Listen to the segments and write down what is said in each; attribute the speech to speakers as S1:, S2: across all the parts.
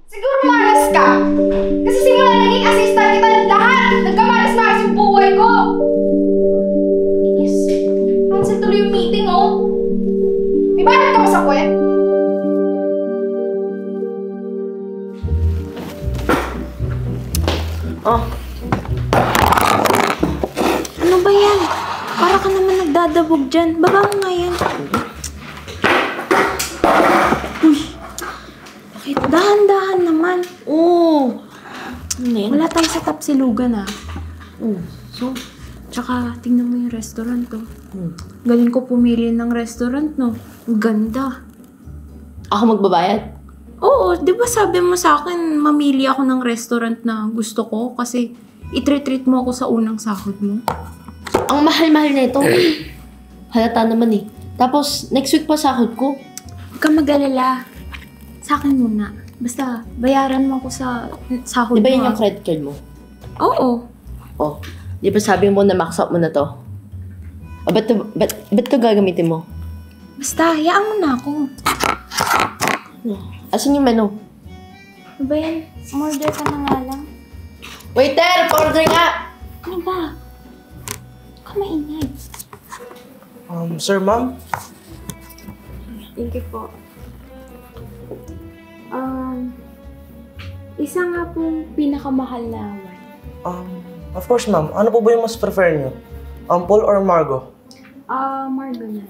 S1: Siguro malas ka. Kasi simula naging assistant kita lahat. Nagkamalas-malas yung buhay ko. Yes. Cancel tuloy yung meeting, oh. May bayad ka ba sa kwet?
S2: Oh. Ano ba yan? Para ka naman nagdadabog dyan. Baba mo nga yan. Uy. Bakit? Dahan-dahan naman. Oo. Wala tayo sa tapsilugan, ah. So, tsaka tingnan mo yung restaurant, oh. Galing ko pumili ng restaurant, no? Ang ganda.
S3: Ako magbabayad?
S2: Oo, di ba sabi mo sa akin, mamili ako ng restaurant na gusto ko kasi i-treat mo ako sa unang sahod mo?
S3: Ang mahal-mahal na ito. Halata naman eh. Tapos, next week pa sahod ko.
S2: Huwag ka mag-alala. Sa akin muna. Basta, bayaran mo ako sa sahod mo.
S3: Di ba yun yung credit card mo?
S2: Oo.
S3: Oh, di ba sabi mo na max out mo na to? O, ba't to gagamitin mo?
S2: Basta, hayaan mo na ako.
S3: Asan yung menu?
S2: Ano ba yan? Umorder ka na nga lang.
S3: Waiter! Order nga!
S2: Ano ba? Ka maingay.
S4: Sir, ma'am?
S2: Thank you po. Isa nga pong pinakamahal na wine.
S4: Of course, ma'am. Ano po ba yung mas prefer niyo? Paul or Margo?
S2: Margo na.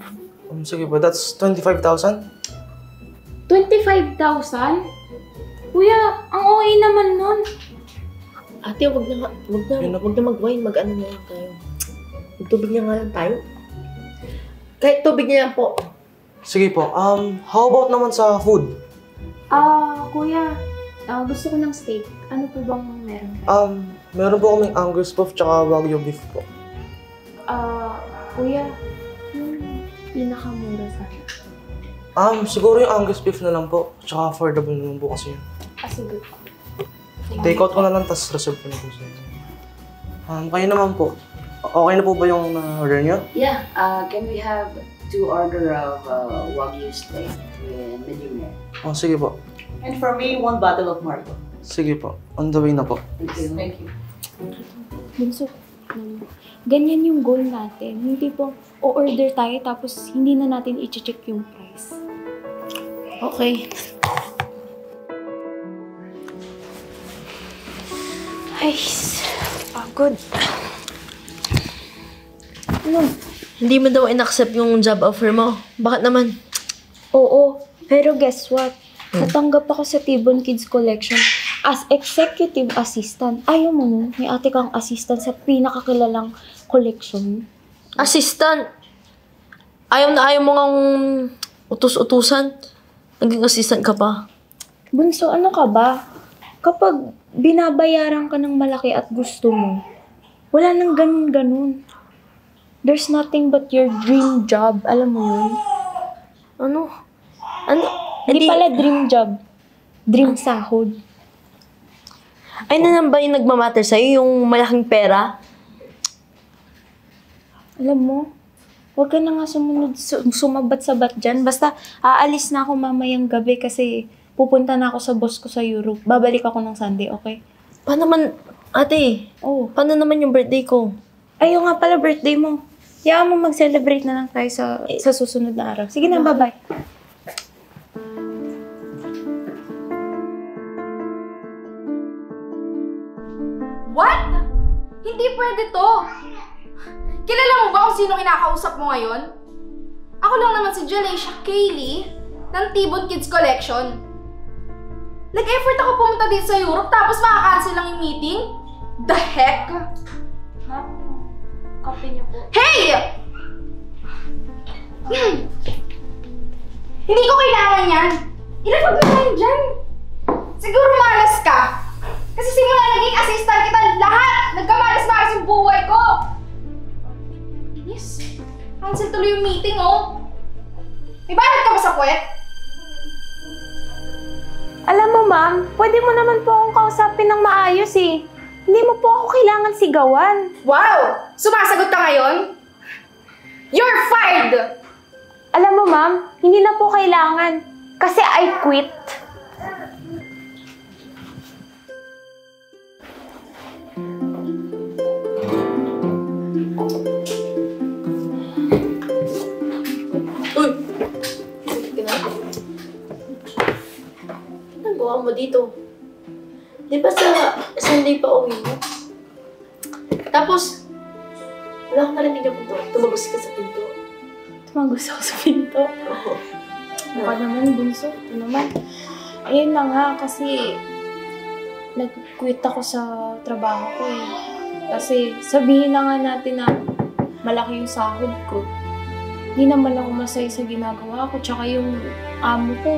S4: Sige po, that's 25,000.
S2: 25,000? Kuya, ang OA naman nun.
S3: Ate, wag na mag-wine. Mag-ano na lang tayo. Magtubig na nga lang tayo. Kahit tubig na lang po.
S4: Sige po. How about naman sa food?
S2: Kuya, gusto ko ng steak. Ano po bang meron?
S4: Meron po kaming Angus beef tsaka Wagyu beef po.
S2: Kuya, yung pinakamura sana.
S4: Siguro yung Angus beef na lang po. Tsaka affordable naman po kasi yun.
S2: Sige po.
S4: Take out ko na lang, tas reserve ko na po sa inyo. Kayo naman po. Okay na po ba yung order niyo?
S5: Yeah, can we have 2 order of Wagyu steak with medium rare?
S4: Sige po.
S5: And for me, 1 bottle of Margo.
S4: Sige po. On the way na po.
S5: Thank you.
S2: Bunso, ganyan yung goal natin. Hindi po o-order tayo tapos hindi na natin i-check yung price.
S3: Okay.
S2: Ay, pagod. Ano?
S3: Hindi mo daw in-accept yung job offer mo. Bakit naman?
S2: Oo, pero guess what? Natanggap ako sa Tibon Kids Collection as executive assistant. Ayaw mo nun, may ate kang assistant sa pinakakilalang collection.
S3: Assistant? Ayaw na ayaw mo ngang utus-utusan. Naging assistant ka pa.
S2: Bunso, ano ka ba? Kapag binabayaran ka ng malaki at gusto mo, wala nang ganun-ganun. There's nothing but your dream job. Alam mo yun?
S3: Ano?
S2: Hindi pala dream job. Dream sahod.
S3: Ay na ba yung nagmamatter sa'yo? Yung malaking pera?
S2: Alam mo, huwag ka na nga sumabat-sabat dyan. Basta aalis na ako mamayang gabi kasi pupunta na ako sa boss ko sa Europe. Babalik ako ng Sunday, okay?
S3: Paano naman, ate?
S2: Oh.
S3: Paano naman yung birthday ko?
S2: Ayaw nga pala birthday mo. Kaya mo mag-celebrate na lang tayo sa susunod na araw. Sige na, bye-bye.
S1: What? Hindi pwede to. Kilala mo ba kung sino kinakausap mo ngayon? Ako lang naman si Jalaisha Kaylee ng Tibon Kids Collection. Nag-effort ako pumunta dito sa Europe tapos makakancel lang yung meeting? The heck?
S2: Kape niyo po.
S1: Hey! Hindi ko kailangan yan. Ilapag mo tayo dyan. Siguro malas ka. Kasi simula naging assistant kita lahat. Nagkamalas-malas yung buhay ko. Yes. Cancel tuloy yung meeting, oh. May bayad ka ba sa kwet?
S2: Alam mo, ma'am, pwede mo naman po akong kausapin ng maayos eh. Hindi mo po ako kailangan sigawan.
S1: Wow! Sumasagot ka ngayon? You're fired!
S2: Alam mo, ma'am, hindi na po kailangan. Kasi I quit.
S3: ginagawa mo dito? Di ba sa Sunday pa uwi mo? Tapos, wala kang narinig na pinto. Tumagos ka sa pinto.
S2: Tumagos ako sa pinto.
S3: Oo.
S2: Baka naman, bunso. Ito naman. Ayun na nga, kasi nag-quit ako sa trabaho ko eh. Kasi sabihin na nga natin na malaki yung sahod ko. Hindi naman ako masaya sa ginagawa ko. Tsaka yung amo ko,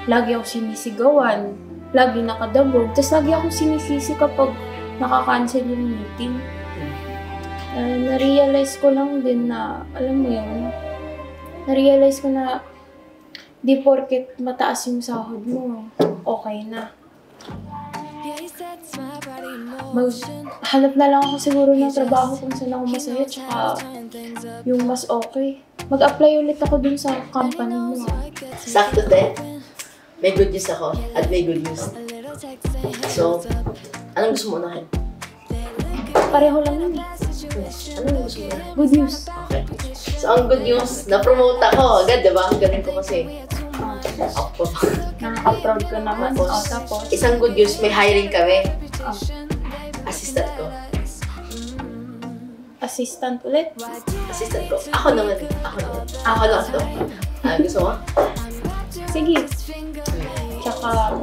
S2: lagi ako sinisigawan. Lagi nakadabog. Tapos lagi ako sinisisi kapag nakakancel yung meeting. Na-realize ko lang din na, alam mo yun, na-realize ko na di porket mataas yung sahod mo, okay na. Hanap na lang ako siguro ng trabaho kung saan ako masaya, tsaka yung mas okay. Mag-apply ulit ako dun sa company mo.
S3: Sakto din. May good news ako at may good news. So, anong gusto mo unahin?
S2: Pareho lang yun eh.
S3: Anong gusto mo unahin?
S2: Good news.
S3: Okay. So, ang good news, na-promote ako agad, diba? Ang galing ko kasi. Ako.
S2: Nakaka-proud ka naman. Tapos,
S3: Isang good news, may hiring kami.
S2: ah,
S3: Assistant ko.
S2: assistant ulit.
S3: Assistant ko. Ako naman. Ako lang to. Gusto mo?
S2: Sige. Tsaka,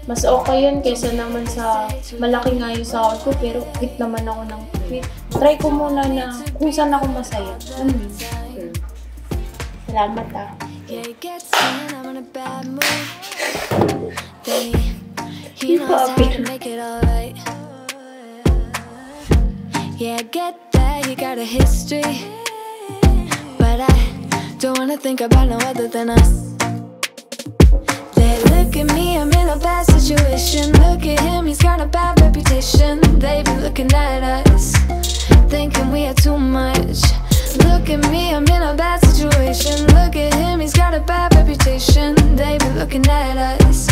S2: mas okay yun kaysa naman sa malaki nga yung sahod ko pero quit naman ako ng quit. Try ko muna na kung saan ako masaya. Salamat ah.
S6: Yeah, I get that you got a history, but I don't wanna think about no other than us. They look at me, I'm in a bad situation. Look at him, he's got a bad reputation. They be looking at us, thinking we are too much. Look at me, I'm in a bad situation. Look at him, he's got a bad reputation. They be looking at us.